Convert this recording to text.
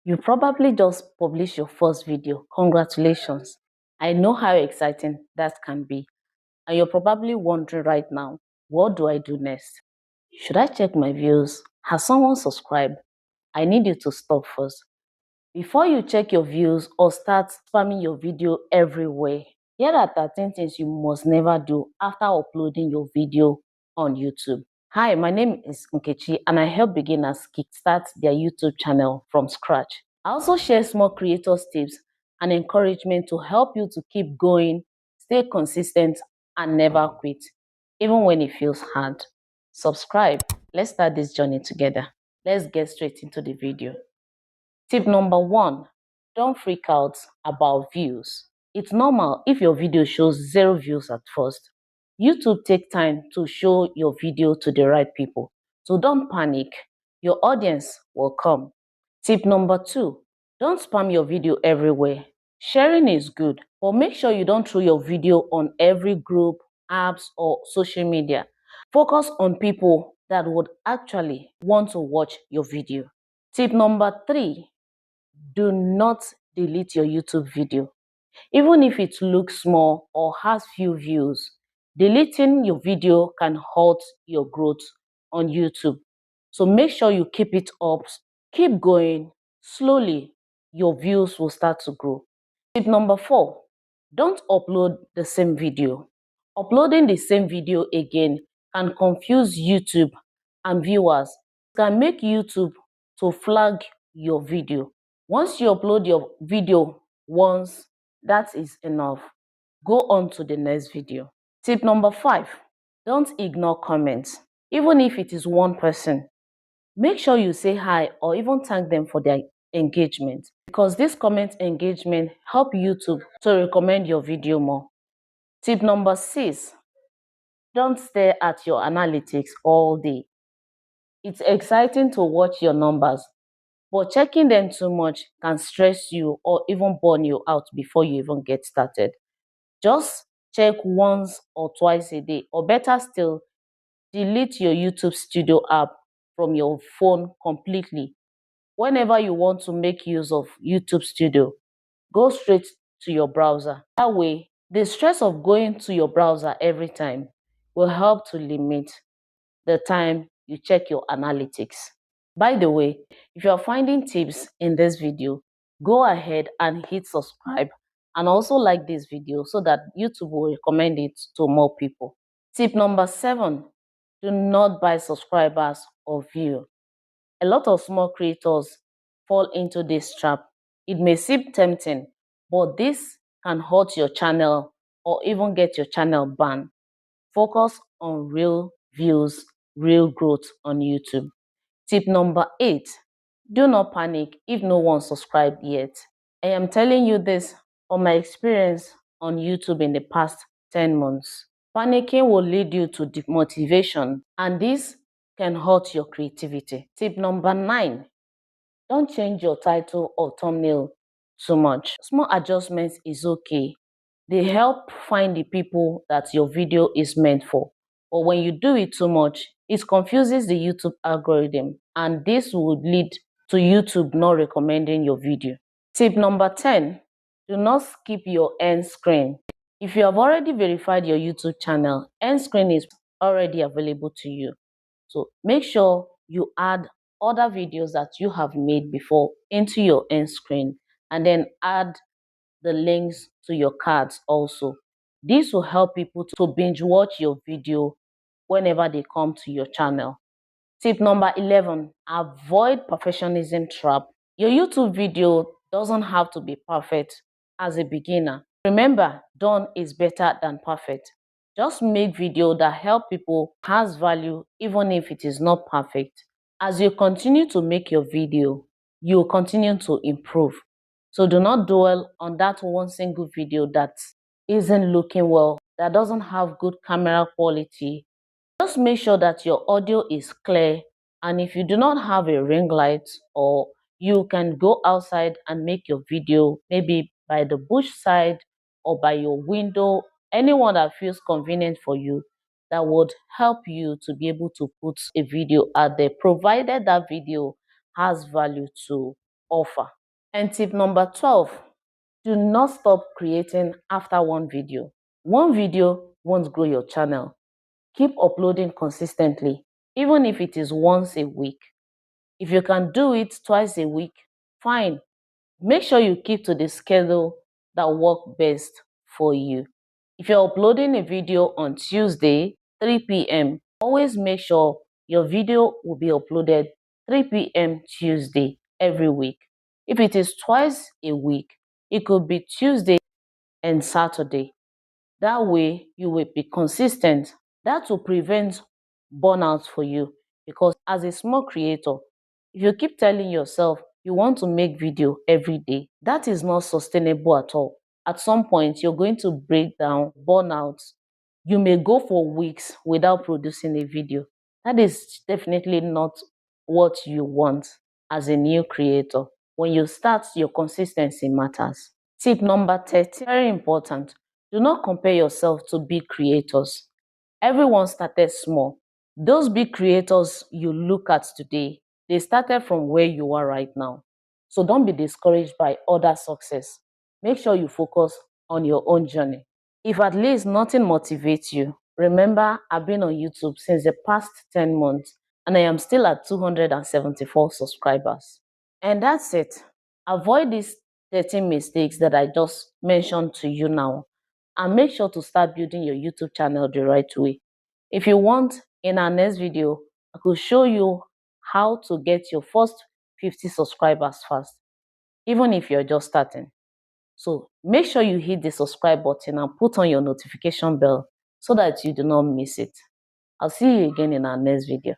You probably just published your first video. Congratulations. I know how exciting that can be. And you're probably wondering right now, what do I do next? Should I check my views? Has someone subscribed? I need you to stop first. Before you check your views or start spamming your video everywhere, here are 13 things you must never do after uploading your video on YouTube. Hi, my name is Nkechi and I help beginners kickstart their YouTube channel from scratch. I also share small creators tips and encouragement to help you to keep going, stay consistent and never quit, even when it feels hard. Subscribe. Let's start this journey together. Let's get straight into the video. Tip number 1, don't freak out about views. It's normal if your video shows 0 views at first. YouTube takes time to show your video to the right people, so don't panic. Your audience will come. Tip number 2, don't spam your video everywhere. Sharing is good, but make sure you don't throw your video on every group, apps, or social media. Focus on people that would actually want to watch your video. Tip number 3, do not delete your YouTube video. Even if it looks small or has few views, deleting your video can halt your growth on YouTube. So make sure you keep it up, keep going. Slowly, your views will start to grow. Tip number 4, don't upload the same video. Uploading the same video again can confuse YouTube and viewers. It can make YouTube to flag your video. Once you upload your video once, that is enough. Go on to the next video. Tip number 5, don't ignore comments. Even if it is one person, make sure you say hi or even thank them for their engagement, because this comment engagement help YouTube to recommend your video more. Tip number 6, don't stare at your analytics all day. It's exciting to watch your numbers, but checking them too much can stress you or even burn you out before you even get started. Just check once or twice a day, or better still, delete your YouTube Studio app from your phone completely. Whenever you want to make use of YouTube Studio, go straight to your browser. That way, the stress of going to your browser every time will help to limit the time you check your analytics. By the way, if you are finding tips in this video, go ahead and hit subscribe and also like this video so that YouTube will recommend it to more people. Tip number 7, do not buy subscribers or view. A lot of small creators fall into this trap. It may seem tempting, but this can hurt your channel or even get your channel banned. Focus on real views, real growth on YouTube. Tip number 8, do not panic if no one subscribed yet. I am telling you this from my experience on YouTube in the past 10 months. Panicking will lead you to demotivation, and this can hurt your creativity. Tip number 9, don't change your title or thumbnail too much. Small adjustments is okay. They help find the people that your video is meant for. But when you do it too much, it confuses the YouTube algorithm, and this would lead to YouTube not recommending your video. Tip number 10, do not skip your end screen. If you have already verified your YouTube channel, end screen is already available to you. So make sure you add other videos that you have made before into your end screen, and then add the links to your cards also. This will help people to binge watch your video whenever they come to your channel. Tip number 11, avoid perfectionism trap. Your YouTube video doesn't have to be perfect as a beginner. Remember, done is better than perfect. Just make video that help people, has value, even if it is not perfect. As you continue to make your video, you will continue to improve. So do not dwell on that one single video that isn't looking well, that doesn't have good camera quality. Just make sure that your audio is clear, and if you do not have a ring light, or you can go outside and make your video maybe by the bush side or by your window, anyone that feels convenient for you, that would help you to be able to put a video out there, provided that video has value too. offer. And tip number 12, do not stop creating after one video. One video won't grow your channel. Keep uploading consistently, even if it is once a week. If you can do it twice a week, fine. Make sure you keep to the schedule that works best for you. If you're uploading a video on Tuesday, 3 p.m., always make sure your video will be uploaded 3 p.m. Tuesday every week. If it is twice a week, it could be Tuesday and Saturday. That way, you will be consistent. That will prevent burnout for you, because as a small creator, if you keep telling yourself you want to make video every day, that is not sustainable at all. At some point, you're going to break down, burnout. You may go for weeks without producing a video. That is definitely not what you want as a new creator. When you start, your consistency matters. Tip number 30, very important. Do not compare yourself to big creators. Everyone started small. Those big creators you look at today, they started from where you are right now. So don't be discouraged by other success. Make sure you focus on your own journey. If at least nothing motivates you, remember I've been on YouTube since the past 10 months and I am still at 274 subscribers. And that's it. Avoid these 13 mistakes that I just mentioned to you now, and make sure to start building your YouTube channel the right way. If you want, in our next video, I could show you how to get your first 50 subscribers fast, even if you're just starting. So make sure you hit the subscribe button and put on your notification bell so that you do not miss it. I'll see you again in our next video.